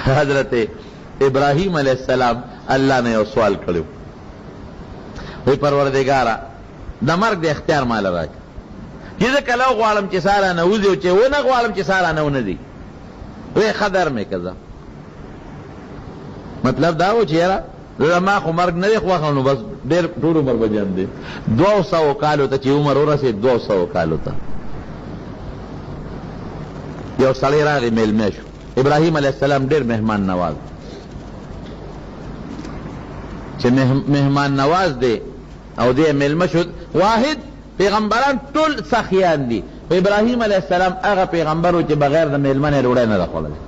حضرت ابراہیم علیہ السلام اللہ نے یو سوال کړو وی پروردگارا د مرګ د اختیار مال راکړه چې زه کله غواړم چې ساره نه وځي او چې ونه غواړم چې ساره نه ونه ځي وی خدر مې کړه مطلب دا و چې یاره زما خو مرګ نه دی خوښه نو بس ډېر ټول عمر به جن دی 200 کالو ته چې عمر ورسېد 200 کالو ته یو سړی راغی میلمه شو ابراهیم علیه السلام ډېر مهمان نواز چې مهمان نواز دی او دی میلمه شو واحد پیغمبران ټول سخیان دي ابراهیم علیه السلام هغه پیغمبر و چې بغیر د میلمه نه ډوډۍ نه ده خوړلی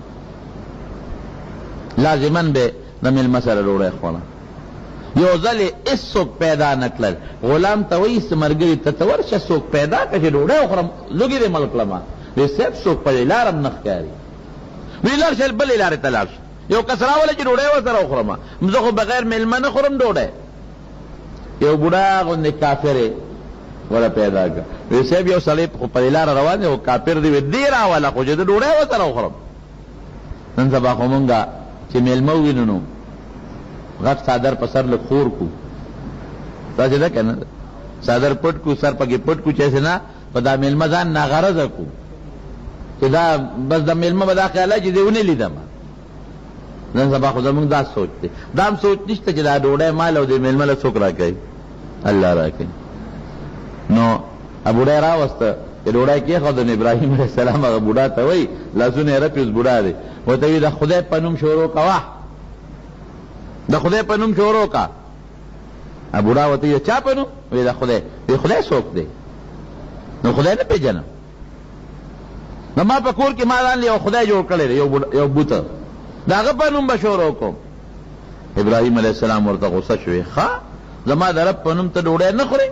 لازما به د میلمه سره ډوډۍ خوړه یو ځل یې هېڅوک پیدا نه کړل غلام ته وایي ملګري ته ته ورشه څوک پیدا کړه چې ډوډۍ وخورم لوږې دې مړ کړمه وی صاحب څوک په دې لاره نه ښکاري وی لاړ شه بلې لارې ته لاړ شه یو کس راوله چې ډوډۍ ورسره وخورم زه خو بغیر میلمه نه خورم ډوډۍ یو بوډا غوندې کافر یې ولا پیدا کړه وی صاحب یو سړی خو په دې لاره روان دی او کافر دی وی دې راوله خو چې زه ډوډۍ ورسره وخورم نن سبا خو مونږ چې میلمه ووینو نو غټ څادر په سر لږ خور کو داسې ده که نه څادر پټ کو سر پکې پټ کو چې نه په دا میلمه ځان ناغرضه کو چې دا بس د میلمه به دا خیاله چې دې ونه لیدم نن سبا خو زمونږ دا سوچ دی دا هم سوچ نشته چې دا ډوډۍ مال او د میلمه له څوک راکوي الله راکوي نو بوډۍ راوسته چې ډوډۍ کېښوده نو ابراهیم علیه السلام هغه بوډا ته وایي لاسونه یې رپي اوس بوډا دی ورته وایي د خدای په نوم شروع کوه د خدای په نوم شروع کا بوډا ورته وایي چا په نوم وایي د خدای وایي خدای څوک دی نو خدای نه پېژنم نو ما په کور کې ما ځان یو خدای جوړ کړی دی یو بوته د هغه په نوم به شروع کوم ابراهیم علیه السلام ورته غصه شوې ښه زما د رب په نوم ته ډوډۍ نه خورې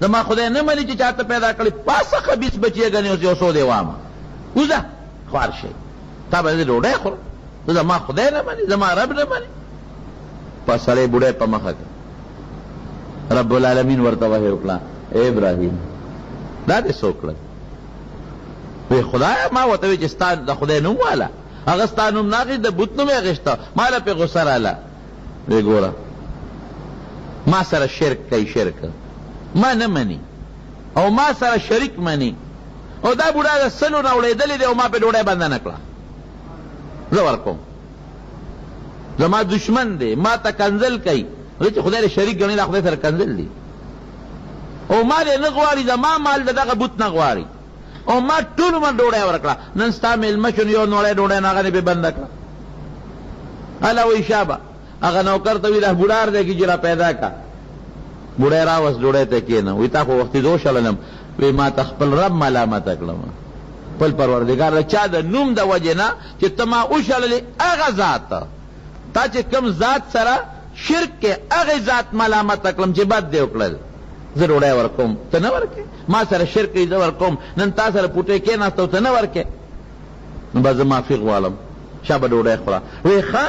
زما خدای نه مني چې چاته پیدا کړي پاسه خبیث بچی ګڼي اوس یو څو دی وامه وځه خوار شئ تا به زه ډوډۍ خورم زما خدای نه مني زما رب نه مني په سړی بوډۍ په مخه کړه رب العالمین ورته وحی وکړه ای ابراهیم دا دې څوک کړل وی خدایه ما ورته وی چې ستا د خدای نوم واله هغه ستا نوم نه اخېست د بت نوم یې اخېسته ما له پې غصه راله وی ګوره ما سره شرک کوي شرک ما نه مني او ما سره شریک مني او دا بوډا د سلو نه اړېدلی دی او ما پې ډوډۍ بنده نه کړه زه ورکوم زما دشمن دی ما ته کنځل کوي زه چې خدای له شریک ګڼي دا خدای سره کنځل دی او ما دې نه غواړي زما مال د دغه بوت نه غواړي او ما ټول عمر ډوډۍ ورکړه نن ستا میلمه شو یو نوړی ډوډۍ نه هغه نه پې بنده کړه هله وایي شابه هغه نوکر ته وي دا بوډار دی چې را پیدا کا بوډۍ راوست ډوډۍ ته کېنه وایي تا خو وختي زه وشړلم وایي ما ته خپل رب ملامته کړم خپل پروردګار د چا د نوم د وجې نه چې ته ما وشړلې هغه ذات تا چې کوم ذات سره شرک کې هغې ذات ملامته کړم چې بد دې وکړل زه ډوډۍ ورکوم ته نه ورکې ما سره شرک کوي زه ورکوم نن تا سره پوټۍ کېناسته او ته نه ورکې نو به زه معافي غواړم شابه ډوډۍ خوره وایي ښه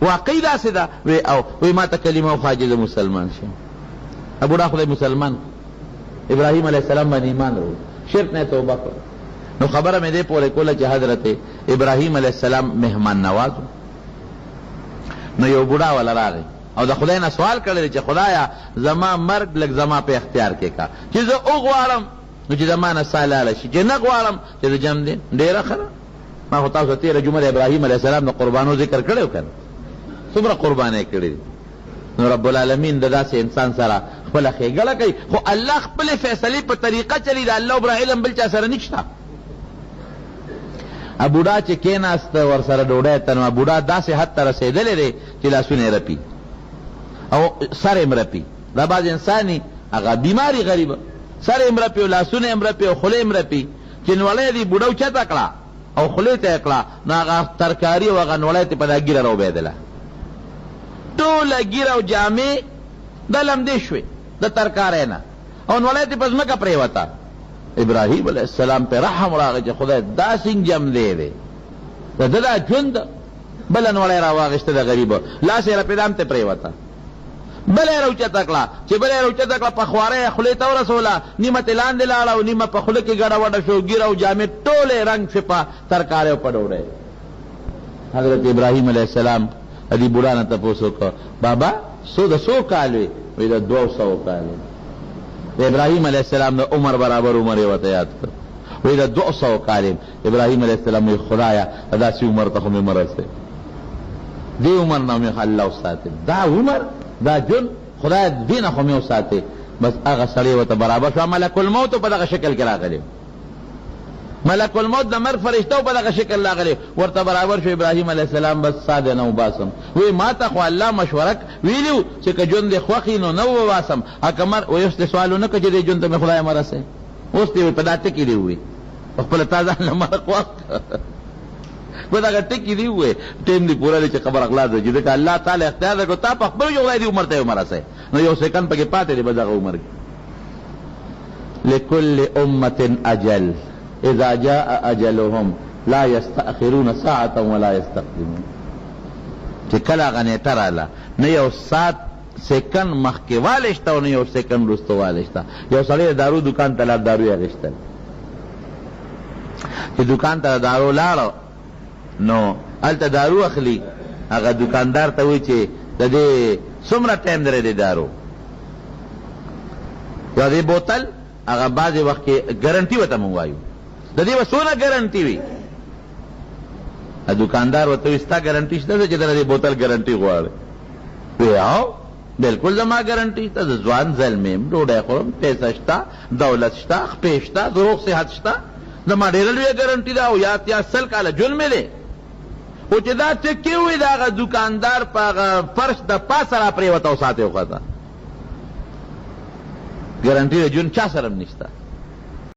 واقعي داسې ده وی او وی ما ته کلمه وخواجه زه مسلمان شم بوډا خدای مسلمان ابراهیم علیه السلام باندې ایمان راوړ شرک نه توبه کړ نو خبره مې دې پورې کوله چې حضرت ابراهیم علیه السلام مهمان نواز نو یو بوډا والا راغی او د خدای نه سوال کړی چې خدایا زما مرګ لږ زما په اختیار کې کا چې زه وغواړم نو چې زما نه ساه لاړه شي چې نه غواړم چې زه جم دی ډېره ښه ده ما خو تاسو تېره جمعه د ابراهیم علیه السلام د قربانو ذکر کړی و که نه څومره قربانۍ کړي نو رب العالمین د داسې انسان سره خپله ښېګړه کوي خو الله خپلې فیصلې په طریقه چلی د الله بره علم بل چا سره نشته بوډا چې کېناسته ورسره ډوډۍ ته نو بوډا داسې حد ته رسېدلی دی چې لاسونه یې رپي او سر یې مرپي دا بعض انساني هغه بیماري غریبه سر یې مرپي او لاسونه یې مرپي او خوله یې مرپي چې نوړی دی بوډا اوچته کړه او خولې ته یې کړه نو هغه ترکاري او هغه نوړی ته په دا ږیره راوبېدله ټوله ږیره او جامې د لمدې شوې د ترکارۍ نه او نوړی ته په ځمکه پرېوته ابراهیم علیه السلام پې رحم راغی چې خدای دا سنجم دی د ده دا ژوند بله نوړی راواغېسته د غریبه لاس یې رپېدام ته پرېوته بله یې راوچته کړه چې بله یې راوچته کړه په خواره یې خولې ته ورسوله نیمه ترې لاندې لاړه او نیمه په خوله کې ګډه وډه شو ږیره او جامې ټولې رنګ شوې په ترکارۍ او په ډوډۍ حضرت ابراہیم علیہ السلام ادی بوڑھا نہ تپوسو کو بابا سو کالے وی دا 200 کالے ابراہیم علیہ السلام دا عمر برابر عمر وتا یاد کر وی دا 200 کالے ابراہیم علیہ السلام وی خدایا ادا سی عمر ته مې مرسته دی عمر نو مې الله ساتي دا عمر دا جن خدای دین خو مې ساتي بس هغه سړی وته برابر شو ملک الموت په دغه شکل کې راغلی ملک الموت د مرګ فرشتو په دغه شکل راغلی ورته برابر شو ابراهیم علیه السلام بس ساده نو باسم وی ما ته خو الله مشورک ویلو چې که جون د خوخي نو نو واسم اکمر ویست سوالونه کې د جون ته خدای مرسه اوس دی په داته کې دی وی خپل تازه لمرق وخت په دغه ټکی دی وی ټیم دی پورا چې خبر اغلا ده چې د الله تعالی اختیار کو تا په خپل یو دی عمر ته مرسه نو یو سکند پکې پاتې دی بدغه عمر لكل امه اجل اذا جاء اجلهم لا يستأخرون ساعه ولا يستقدمون چې کله غنه تراله نه یو سات سکند مخکې والشته او نه یو سکند وروسته والشته یو سړی دارو دکان ته لاړ دارو یې اخیستل چې دکان ته دارو لاړ نو هلته دارو اخلي هغه دکاندار ته وایي چې د دې څومره ټایم درې دی دارو یو دې بوتل هغه بعضې وخت کې ګرنټي ورته مونږ وایو د دې به څونه ګرنټي وي دکاندار ورته وایي ستا ګرنټي شته چې د دې بوتل ګرنټي غواړې وی او بالکل زما ګرنټي شته د ځوان زلمی یم ډوډۍ خورم پیسه شته دولت شته خپې شته روغ صحت شته زما ډېره لویه ګرنټي ده او یا اتیا سل کاله ژوند مې دی خو چې دا ټکې وي د هغه دکاندار په هغه فرش د پاسه را پرېوته او ساته وخته ګرنټي د ژوند چا سره هم نشته